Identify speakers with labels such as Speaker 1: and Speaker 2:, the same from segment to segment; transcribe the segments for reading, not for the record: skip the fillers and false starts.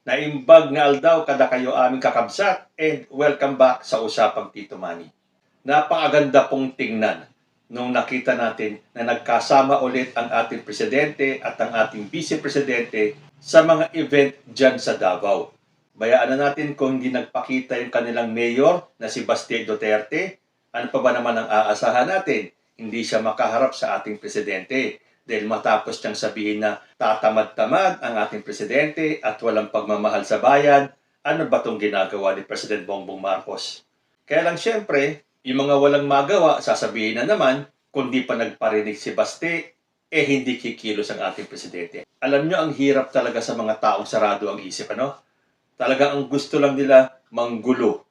Speaker 1: Naimbag nga aldaw kada kayo aming kakabsat and welcome back sa Usapang Tito Manny. Napakaganda pong tingnan nung nakita natin na nagkasama ulit ang ating presidente at ang ating vice-presidente sa mga event dyan sa Davao. Bayaan na natin kung hindi nagpakita yung kanilang mayor na si Baste Duterte. Ano pa ba naman ang aasahan natin? Hindi siya makaharap sa ating presidente. Dahil matapos niyang sabihin na tatamad-tamad ang ating presidente at walang pagmamahal sa bayan, ano ba itong ginagawa ni President Bongbong Marcos? Kaya lang siyempre, yung mga walang magawa, sasabihin na naman, kung di pa nagparinig si Baste, hindi kikilos ang ating presidente. Alam niyo, ang hirap talaga sa mga taong sarado ang isip, ano? Talaga ang gusto lang nila manggulo.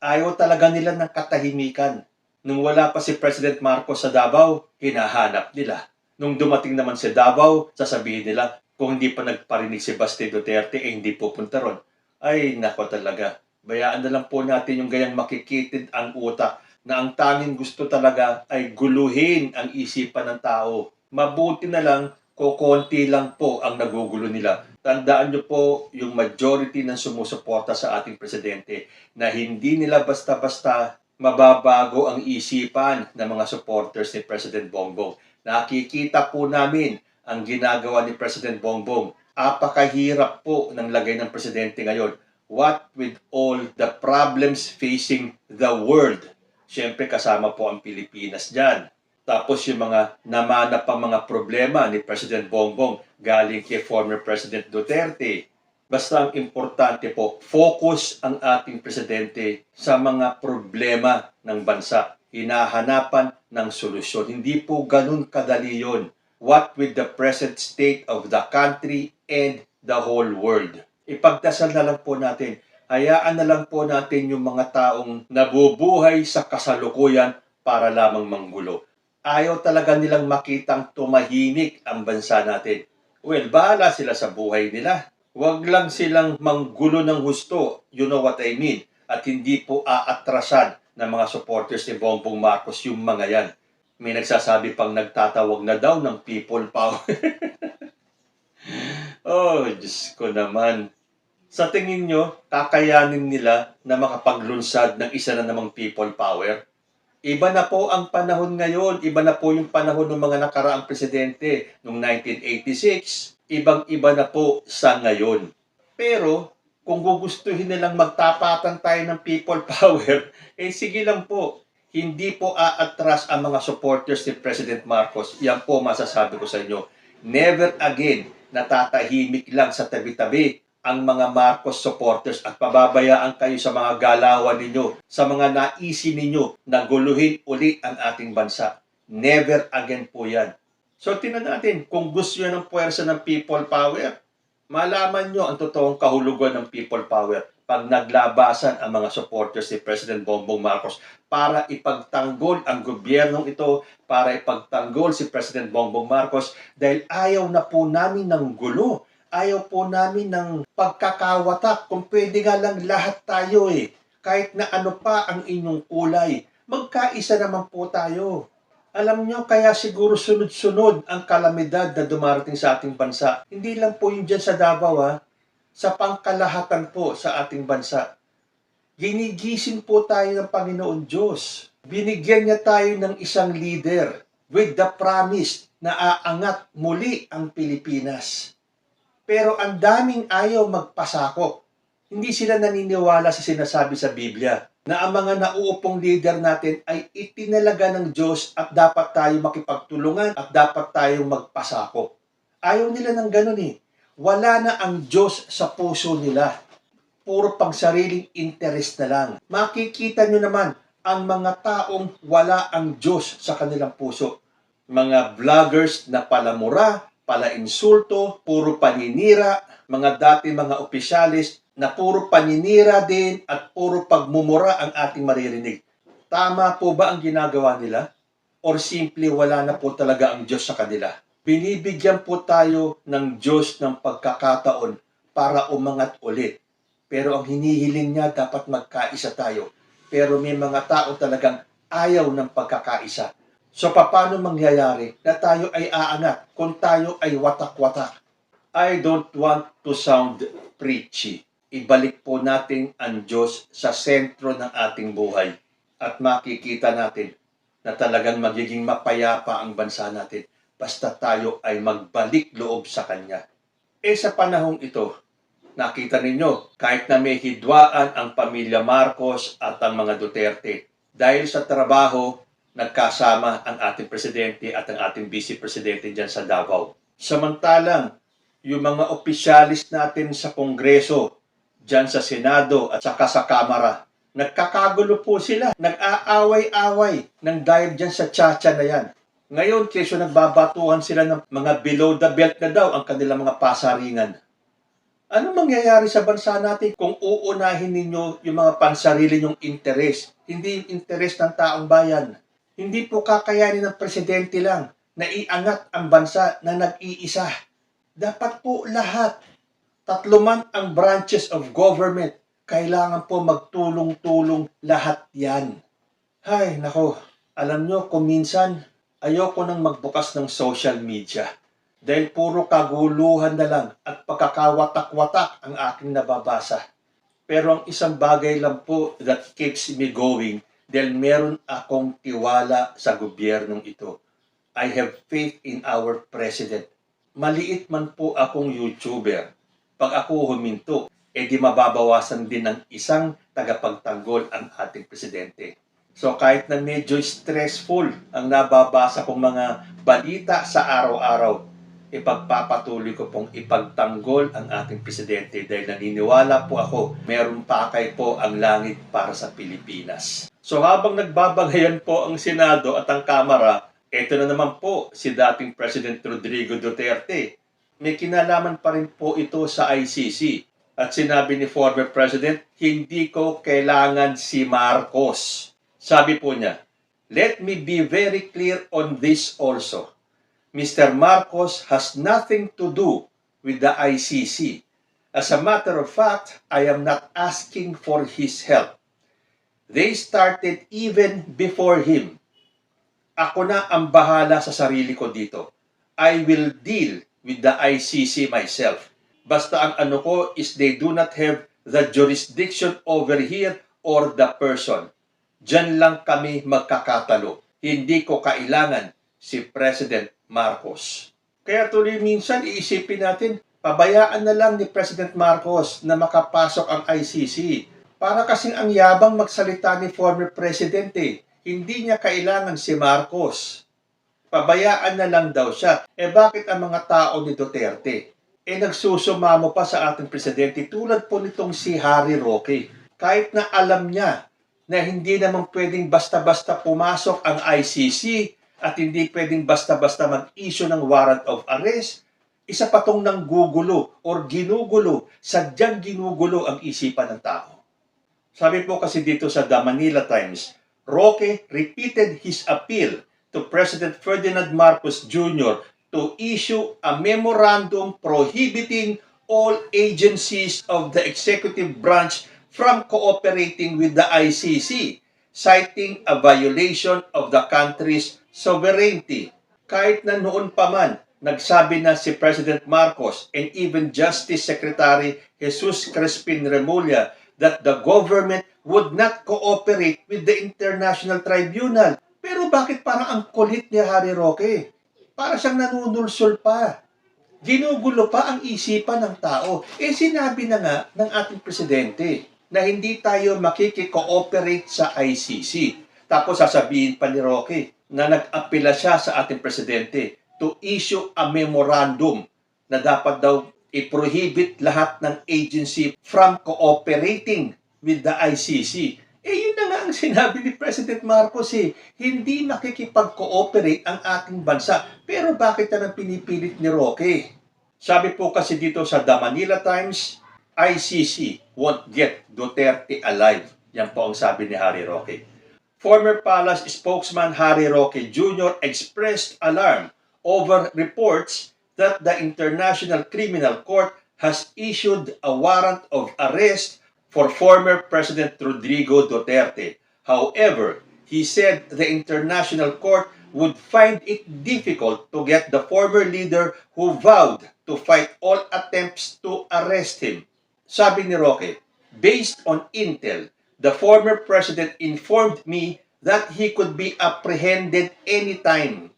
Speaker 1: Ayaw talaga nila ng katahimikan. Nung wala pa si President Marcos sa Davao, hinahanap nila. Nung dumating naman si Davao, sasabihin nila, kung hindi pa nagparinig si Baste Duterte, hindi pupunta ron. Ay, nako talaga. Bayaan na lang po natin yung gayang makikitid ang utak na ang tanging gusto talaga ay guluhin ang isipan ng tao. Mabuti na lang, kukunti lang po ang nagugulo nila. Tandaan nyo po yung majority ng sumusuporta sa ating presidente na hindi nila basta-basta mababago ang isipan ng mga supporters ni President Bongbong. Nakikita po namin ang ginagawa ni President Bongbong. Apakahirap po ng lagay ng presidente ngayon. What with all the problems facing the world? Siyempre kasama po ang Pilipinas dyan. Tapos yung mga namana pang mga problema ni President Bongbong galing kay former President Duterte. Basta ang importante po, focus ang ating presidente sa mga problema ng bansa. Hinahanapan ng solusyon. Hindi po ganun kadali yun. What with the present state of the country and the whole world? Ipagdasal na lang po natin. Hayaan na lang po natin yung mga taong nabubuhay sa kasalukuyan para lamang manggulo. Ayaw talaga nilang makitang tumahimik ang bansa natin. Well, bahala sila sa buhay nila. Huwag lang silang manggulo ng husto. You know what I mean? At hindi po aatrasan ng mga supporters ni Bongbong Marcos yung mga yan. May nagsasabi pang nagtatawag na daw ng people power. Oh, Diyos ko naman. Sa tingin nyo, kakayanin nila na makapaglunsad ng isa na namang people power? Iba na po ang panahon ngayon. Iba na po yung panahon ng mga nakaraang presidente noong 1986. Ibang-iba na po sa ngayon. Pero, kung gugustuhin nilang magtapatan tayo ng people power, sige lang po. Hindi po aatras ang mga supporters ni President Marcos. Yan po masasabi ko sa inyo. Never again natatahimik lang sa tabi-tabi ang mga Marcos supporters at pababayaan kayo sa mga galawan ninyo, sa mga naisi ninyo na guluhin uli ang ating bansa. Never again po yan. So, tingnan natin, kung gusto nyo ng puwersa ng people power, malaman nyo ang totoong kahulugan ng people power pag naglabasan ang mga supporters ni President Bongbong Marcos para ipagtanggol ang gobyernong ito, para ipagtanggol si President Bongbong Marcos dahil ayaw na po namin ng gulo. Ayaw po namin ng pagkakawatak. Kung pwede nga lang lahat tayo kahit na ano pa ang inyong kulay, magkaisa naman po tayo. Alam nyo, kaya siguro sunod-sunod ang kalamidad na dumarating sa ating bansa. Hindi lang po yun dyan sa Davao, sa pangkalahatan po sa ating bansa. Ginigising po tayo ng Panginoon Diyos. Binigyan niya tayo ng isang leader with the promise na aangat muli ang Pilipinas. Pero ang daming ayaw magpasakop. Hindi sila naniniwala sa sinasabi sa Biblia na ang mga nauupong leader natin ay itinalaga ng Diyos at dapat tayo makipagtulungan at dapat tayong magpasakop. Ayaw nila ng ganun Wala na ang Diyos sa puso nila. Puro pang sariling interest na lang. Makikita nyo naman ang mga taong wala ang Diyos sa kanilang puso. Mga vloggers na palamura, palainsulto, puro paninira, mga mga opisyalis na puro paninira din at puro pagmumura ang ating maririnig. Tama po ba ang ginagawa nila? Or simply wala na po talaga ang Diyos sa kanila? Binibigyan po tayo ng Diyos ng pagkakataon para umangat ulit. Pero ang hinihiling niya dapat magkaisa tayo. Pero may mga tao talagang ayaw ng pagkakaisa. So paano mangyayari na tayo ay aangat kung tayo ay watak-watak? I don't want to sound preachy. Ibalik po natin ang Diyos sa sentro ng ating buhay at makikita natin na talagang magiging mapayapa ang bansa natin basta tayo ay magbalik loob sa Kanya. Sa panahong ito, nakita ninyo, kahit na may hidwaan ang pamilya Marcos at ang mga Duterte, dahil sa trabaho, nagkasama ang ating presidente at ang ating vice presidente dyan sa Davao. Samantalang, yung mga opisyalis natin sa Kongreso, dyan sa Senado at saka sa Kamara, nagkakagulo po sila, nag-aaway-away ng dahil dyan sa tsatsya na yan. Ngayon, kesyo nagbabatuhan sila ng mga below the belt na daw ang kanilang mga pasaringan. Ano mangyayari sa bansa natin kung uunahin ninyo yung mga pansarili nyong interes, hindi yung interes ng taong bayan? Hindi po kakayanin ng presidente lang na iangat ang bansa na nag-iisa. Dapat po lahat, tatlo man ang branches of government, kailangan po magtulong-tulong lahat yan. Hay, nako, alam nyo kung minsan, ayoko nang magbukas ng social media. Dahil puro kaguluhan na lang at pagkakawatak-watak ang aking nababasa. Pero ang isang bagay lang po that keeps me going dahil meron akong tiwala sa gobyernong ito. I have faith in our president. Maliit man po akong YouTuber. Pag ako huminto, di mababawasan din ng isang tagapagtanggol ang ating presidente. So kahit na medyo stressful ang nababasa kong mga balita sa araw-araw, ipagpapatuloy ko pong ipagtanggol ang ating presidente dahil naniniwala po ako, meron pakay po ang langit para sa Pilipinas. So habang nagbabagayan po ang Senado at ang Kamara, ito na naman po si dating President Rodrigo Duterte. May kinalaman pa rin po ito sa ICC. At sinabi ni former President, hindi ko kailangan si Marcos. Sabi po niya, let me be very clear on this also. Mr. Marcos has nothing to do with the ICC. As a matter of fact, I am not asking for his help. They started even before him. Ako na ang bahala sa sarili ko dito. I will deal with the ICC myself. Basta ang ano ko is they do not have the jurisdiction over here or the person. Diyan lang kami magkakatalo. Hindi ko kailangan si President Marcos. Kaya tuloy minsan iisipin natin, pabayaan na lang ni President Marcos na makapasok ang ICC. Para kasing ang yabang magsalita ni former President Hindi niya kailangan si Marcos. Pabayaan na lang daw siya. Bakit ang mga tao ni Duterte? Nagsusumamo pa sa ating presidente tulad po nitong si Harry Roque. Kahit na alam niya na hindi naman pwedeng basta-basta pumasok ang ICC at hindi pwedeng basta-basta mag-issue ng warrant of arrest, isa pa tong nanggugulo or ginugulo, sadyang ginugulo ang isipan ng tao. Sabi po kasi dito sa The Manila Times, Roque repeated his appeal to President Ferdinand Marcos Jr. to issue a memorandum prohibiting all agencies of the executive branch from cooperating with the ICC, citing a violation of the country's sovereignty. Kahit na noon pa man, nagsabi na si President Marcos and even Justice Secretary Jesus Crispin Remulla that the government would not cooperate with the International Tribunal. Pero bakit parang ang kulit ni Harry Roque? Para siyang nanunulsol pa. Ginugulo pa ang isipan ng tao. Sinabi na nga ng ating presidente na hindi tayo makiki-cooperate sa ICC. Tapos sasabihin pa ni Roque na nag-apela siya sa ating presidente to issue a memorandum na dapat daw i-prohibit lahat ng agency from cooperating with the ICC. Yun na nga ang sinabi ni President Marcos Hindi makikipag-cooperate ang ating bansa. Pero bakit na pinipilit ni Roque? Sabi po kasi dito sa The Manila Times, ICC won't get Duterte alive. Yan po ang sabi ni Harry Roque. Former Palace spokesman Harry Roque Jr. expressed alarm over reports that the International Criminal Court has issued a warrant of arrest for former President Rodrigo Duterte. However, he said the International Court would find it difficult to get the former leader who vowed to fight all attempts to arrest him. Sabi ni Roque, based on intel, the former president informed me that he could be apprehended anytime.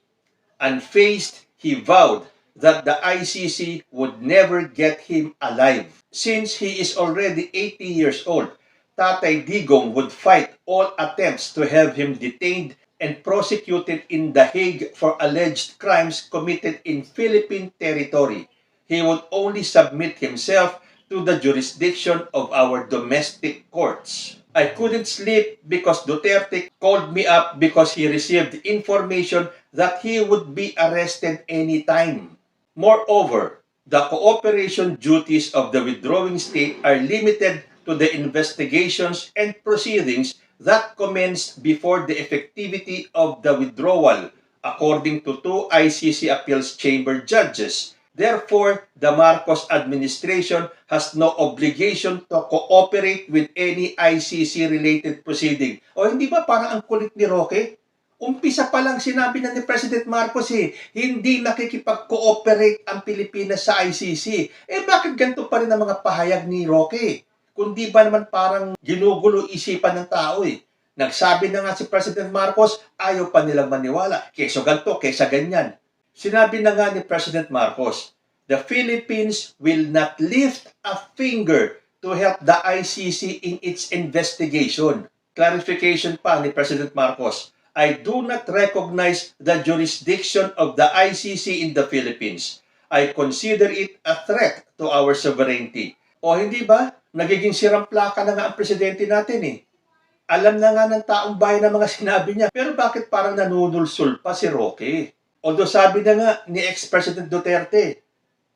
Speaker 1: Unfazed, he vowed that the ICC would never get him alive. Since he is already 80 years old, Tatay Digong would fight all attempts to have him detained and prosecuted in The Hague for alleged crimes committed in Philippine territory. He would only submit himself to the jurisdiction of our domestic courts. I couldn't sleep because Duterte called me up because he received information that he would be arrested anytime. Moreover, the cooperation duties of the withdrawing state are limited to the investigations and proceedings that commenced before the effectivity of the withdrawal, according to two ICC Appeals Chamber judges. Therefore, the Marcos administration has no obligation to cooperate with any ICC-related proceeding. O hindi ba parang ang kulit ni Roque? Umpisa pa lang sinabi na ni President Marcos hindi nakikipag-cooperate ang Pilipinas sa ICC. Bakit ganito pa rin ang mga pahayag ni Roque? Kundi ba naman parang ginugulo isipan ng tao Nagsabi na nga si President Marcos, ayaw pa nilang maniwala. Keso ganito, kesa ganyan. Sinabi na nga ni President Marcos, the Philippines will not lift a finger to help the ICC in its investigation. Clarification pa ni President Marcos, I do not recognize the jurisdiction of the ICC in the Philippines. I consider it a threat to our sovereignty. O hindi ba? Nagiging sirang plaka na nga ang presidente natin Alam na nga ng taong bayan ang mga sinabi niya. Pero bakit parang nanunulsul pa si Roque? Although sabi na nga ni ex-President Duterte,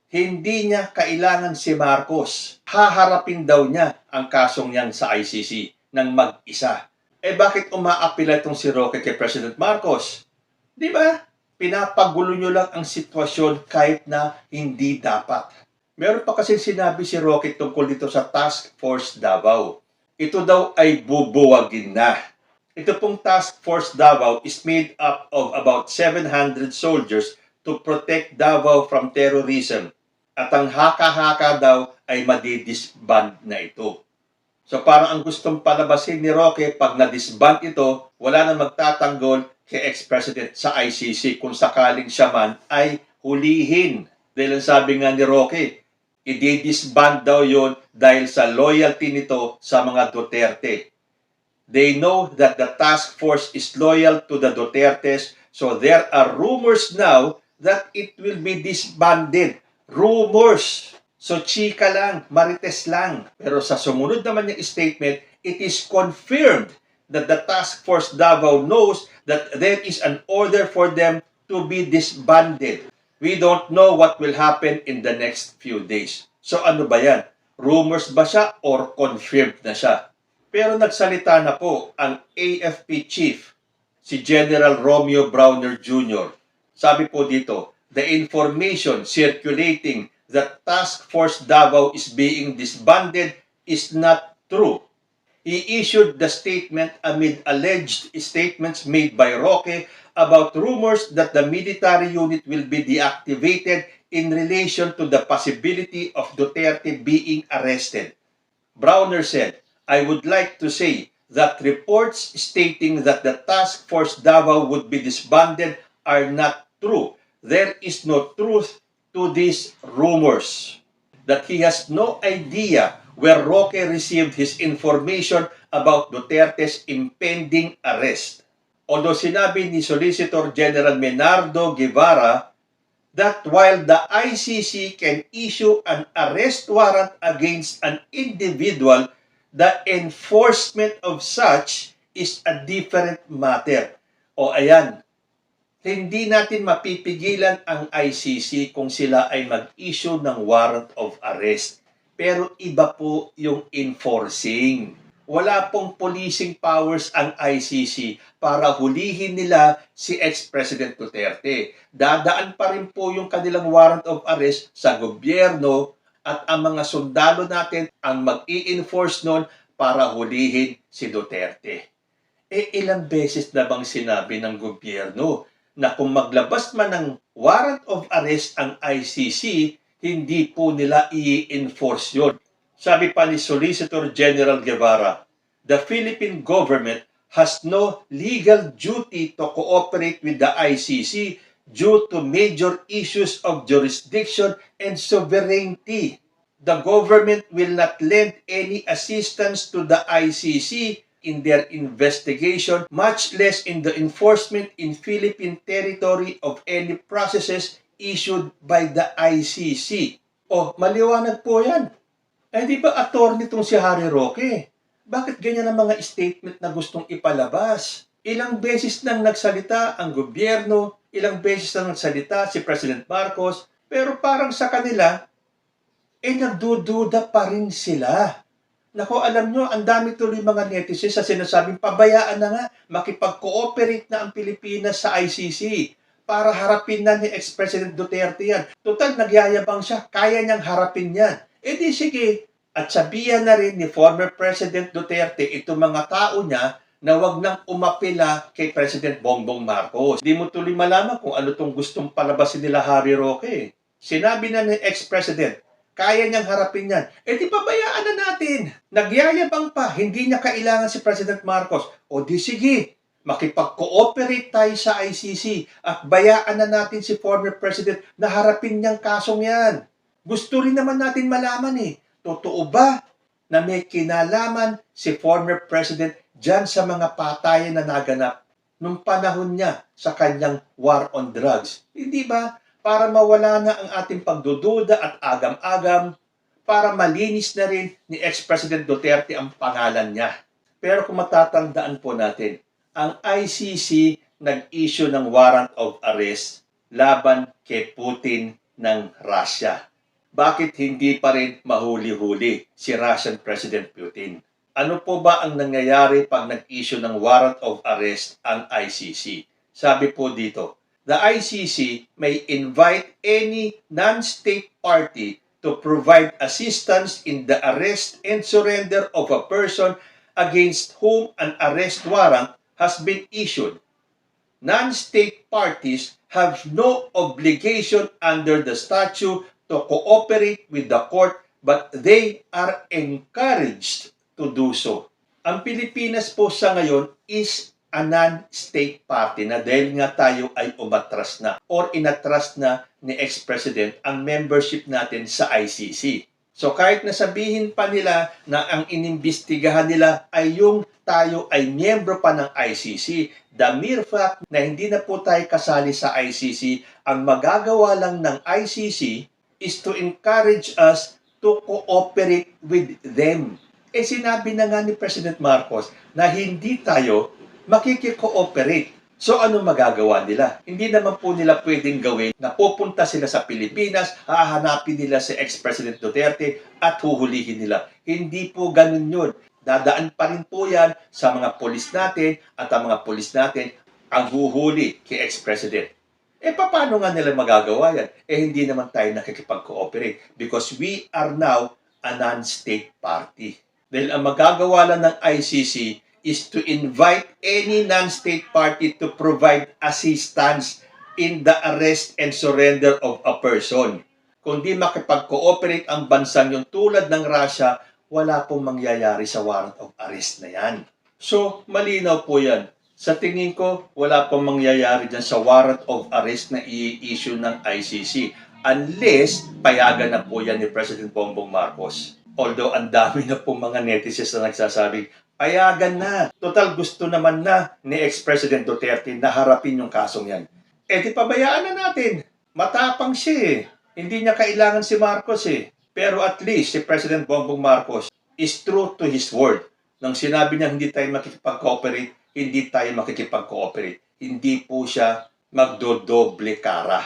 Speaker 1: hindi niya kailangan si Marcos. Haharapin daw niya ang kasong niyang sa ICC ng mag-isa. Bakit umaapila itong si Roque kay President Marcos? Di ba? Pinapagulo niyo lang ang sitwasyon kahit na hindi dapat. Meron pa kasi sinabi si Roque tungkol dito sa Task Force Davao. Ito daw ay bubuwagin na. Ito pong Task Force Davao is made up of about 700 soldiers to protect Davao from terrorism. At ang haka-haka daw ay madidisband na ito. So parang ang gustong palabasin ni Roque, pag na-disband ito, wala na magtatanggol kay ex-president sa ICC kung sakaling siya man ay hulihin. Dahil sabi nga ni Roque, i-disband daw yon dahil sa loyalty nito sa mga Duterte. They know that the task force is loyal to the Dutertes, so there are rumors now that it will be disbanded. Rumors! So chika lang, marites lang. Pero sa sumunod naman yung statement, it is confirmed that the task force Davao knows that there is an order for them to be disbanded. We don't know what will happen in the next few days. So ano ba yan? Rumors ba siya or confirmed na siya? Pero nagsalita na po ang AFP chief, si General Romeo Browner Jr. Sabi po dito, the information circulating that Task Force Davao is being disbanded is not true. He issued the statement amid alleged statements made by Roque about rumors that the military unit will be deactivated in relation to the possibility of Duterte being arrested. Browner said, I would like to say that reports stating that the Task Force Davao would be disbanded are not true. There is no truth to these rumors. That he has no idea where Roque received his information about Duterte's impending arrest. Although sinabi ni Solicitor General Menardo Guevara that while the ICC can issue an arrest warrant against an individual, the enforcement of such is a different matter. O ayan, hindi natin mapipigilan ang ICC kung sila ay mag-issue ng warrant of arrest. Pero iba po yung enforcing. Wala pong policing powers ang ICC para hulihin nila si ex-President Duterte. Dadaan pa rin po yung kanilang warrant of arrest sa gobyerno at ang mga sundalo natin ang mag-i-enforce nun para hulihin si Duterte. Ilang beses na bang sinabi ng gobyerno na kung maglabas man ng warrant of arrest ang ICC, hindi po nila i-enforce yun. Sabi pa ni Solicitor General Guevara, the Philippine government has no legal duty to cooperate with the ICC due to major issues of jurisdiction and sovereignty. The government will not lend any assistance to the ICC in their investigation, much less in the enforcement in Philippine territory of any processes issued by the ICC. Oh, maliwanag po yan. Eh, di ba attorney itong si Harry Roque? Bakit ganyan ang mga statement na gustong ipalabas? Ilang beses nang nagsalita ang gobyerno, ilang beses nang nagsalita si President Marcos, pero parang sa kanila, nagdududa pa rin sila. Nako, alam nyo, ang dami tuloy mga netizens sa sinasabing pabayaan na nga, makipag-cooperate na ang Pilipinas sa ICC para harapin na ni ex-President Duterte yan. Total, nagyayabang siya, kaya niyang harapin yan. Di sige, at sabihan na rin ni former President Duterte itong mga tao niya na wag nang umapila kay President Bongbong Marcos. Di mo tuloy malaman kung ano tong gustong palabasin nila Harry Roque. Sinabi na ni ex-President, kaya niyang harapin yan. Di pabayaan na natin. Nagyayabang pa, hindi niya kailangan si President Marcos. O di sige, makipag-cooperate tayo sa ICC at bayaan na natin si former President na harapin niyang kasong yan. Gusto rin naman natin malaman totoo ba na may kinalaman si former President dyan sa mga patayan na naganap nung panahon niya sa kanyang war on drugs? Hindi ba? Para mawala na ang ating pagdududa at agam-agam, para malinis na rin ni ex-President Duterte ang pangalan niya. Pero kung matatandaan po natin, ang ICC nag-issue ng warrant of arrest laban kay Putin ng Russia. Bakit hindi pa rin mahuli-huli si Russian President Putin? Ano po ba ang nangyayari pag nag-issue ng warrant of arrest ang ICC? Sabi po dito, the ICC may invite any non-state party to provide assistance in the arrest and surrender of a person against whom an arrest warrant has been issued. Non-state parties have no obligation under the statute to cooperate with the court, but they are encouraged to do so. Ang Pilipinas po sa ngayon is a non-state party na dahil nga tayo ay umatras na or inatras na ni ex-president ang membership natin sa ICC. So kahit nasabihin pa nila na ang inimbestigahan nila ay yung tayo ay miyembro pa ng ICC, the mere fact na hindi na po tayo kasali sa ICC, ang magagawa lang ng ICC is to encourage us to cooperate with them. Sinabi na nga ni President Marcos na hindi tayo makikikooperate. So ano magagawa nila? Hindi naman po nila pwedeng gawin na pupunta sila sa Pilipinas, hahanapin nila si ex-President Duterte at huhulihin nila. Hindi po ganun yun. Dadaan pa rin po yan sa mga polis natin at ang mga polis natin ang huhuli kay ex-President. Paano nga nila magagawa yan? Hindi naman tayo nakikipag-cooperate because we are now a non-state party. Dahil ang magagawa lang ng ICC is to invite any non-state party to provide assistance in the arrest and surrender of a person. Kung di makipag-cooperate ang bansang yung tulad ng Russia, wala pong mangyayari sa warrant of arrest na yan. So, malinaw po yan. Sa tingin ko, wala pong mangyayari dyan sa warrant of arrest na i-issue ng ICC unless payagan na po yan ni President Bongbong Marcos. Although ang dami na pong mga netizens na nagsasabing, payagan na. Total gusto naman na ni ex-President Duterte na harapin yung kasong yan. Di pabayaan na natin. Matapang siya Hindi niya kailangan si Marcos Pero at least si President Bongbong Marcos is true to his word. Nang sinabi niya hindi tayo makikipag-cooperate, hindi tayo makikipag-cooperate. Hindi po siya magdodoble kara.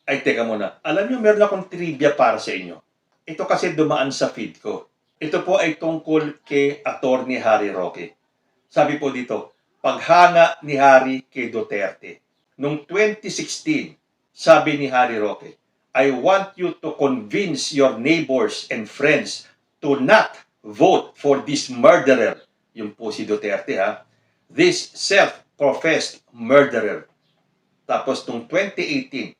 Speaker 1: Ay, teka muna. Alam niyo, meron akong trivia para sa inyo. Ito kasi dumaan sa feed ko. Ito po ay tungkol kay Attorney Harry Roque. Sabi po dito, paghanga ni Harry kay Duterte. Noong 2016, sabi ni Harry Roque, I want you to convince your neighbors and friends to not vote for this murderer. Yung po si Duterte This self-professed murderer. Tapos noong 2018,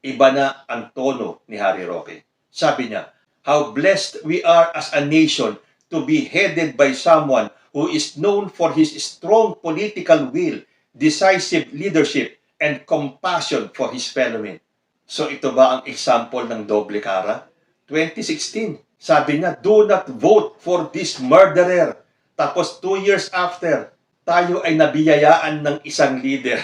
Speaker 1: iba na ang tono ni Harry Roque. Sabi niya, how blessed we are as a nation to be headed by someone who is known for his strong political will, decisive leadership, and compassion for his fellow men. So ito ba ang example ng doble cara? 2016, sabi niya, do not vote for this murderer. Tapos 2 years after, tayo ay nabiyayaan ng isang leader.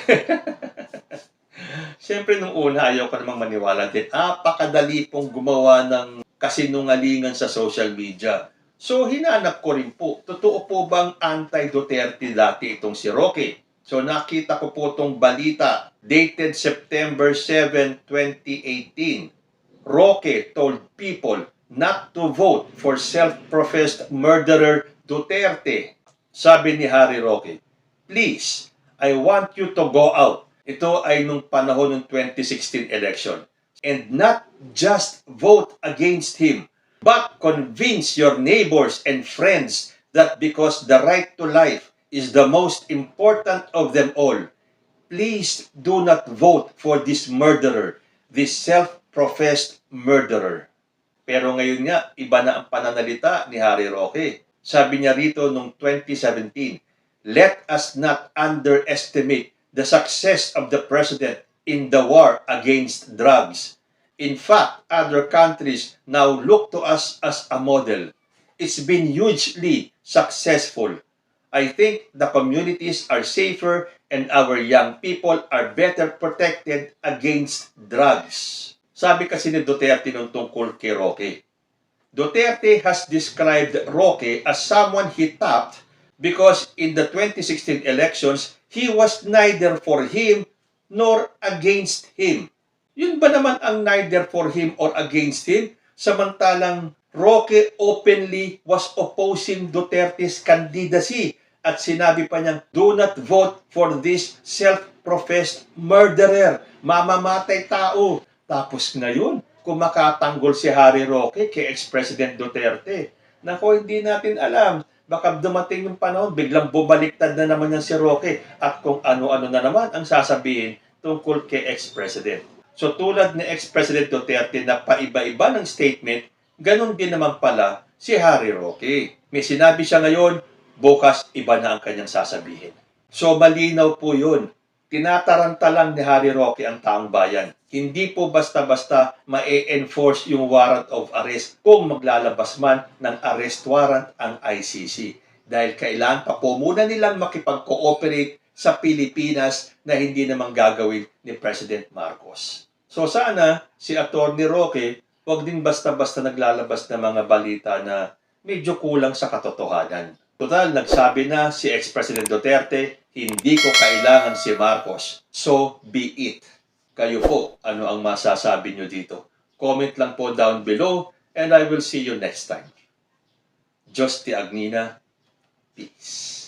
Speaker 1: Siyempre, nung una, ayaw ko namang maniwala din. Napakadali pong gumawa ng kasinungalingan sa social media. So, hinanap ko rin po, totoo po bang anti-Duterte dati itong si Roque? So, nakita ko po itong balita dated September 7, 2018. Roque told people not to vote for self-professed murderer Duterte. Sabi ni Harry Roque, please, I want you to go out. Ito ay nung panahon ng 2016 election. And not just vote against him, but convince your neighbors and friends that because the right to life is the most important of them all, please do not vote for this murderer, this self-professed murderer. Pero ngayon nga, iba na ang pananalita ni Harry Roque. Sabi niya rito noong 2017, let us not underestimate the success of the president in the war against drugs. In fact, other countries now look to us as a model. It's been hugely successful. I think the communities are safer and our young people are better protected against drugs. Sabi kasi ni Duterte nung tungkol kay Roque. Duterte has described Roque as someone he tapped because in the 2016 elections, he was neither for him nor against him. Yun ba naman ang neither for him or against him? Samantalang Roque openly was opposing Duterte's candidacy at sinabi pa niyang, do not vote for this self-professed murderer. Mamamatay tao. Tapos ngayon, kumakatanggol si Harry Roque kay ex-President Duterte. Nako, hindi natin alam. Baka dumating yung panahon, biglang bumaliktad na naman yan si Roque at kung ano-ano na naman ang sasabihin tungkol kay ex-President. So tulad ni ex-President Duterte na paiba-iba ng statement, ganun din naman pala si Harry Roque. May sinabi siya ngayon, bukas iba na ang kanyang sasabihin. So malinaw po yun. Tinataranta lang ni Harry Roque ang taong bayan. Hindi po basta-basta ma-enforce yung warrant of arrest kung maglalabas man ng arrest warrant ang ICC. Dahil kailangan pa po muna nilang makipag-cooperate sa Pilipinas na hindi naman gagawin ni President Marcos. So sana si Atty. Roque huwag din basta-basta naglalabas ng mga balita na medyo kulang sa katotohanan. Total, nagsabi na si ex-President Duterte, hindi ko kailangan si Marcos. So, be it. Kayo po, ano ang masasabi nyo dito? Comment lang po down below and I will see you next time. Diyos ti Agnina, peace.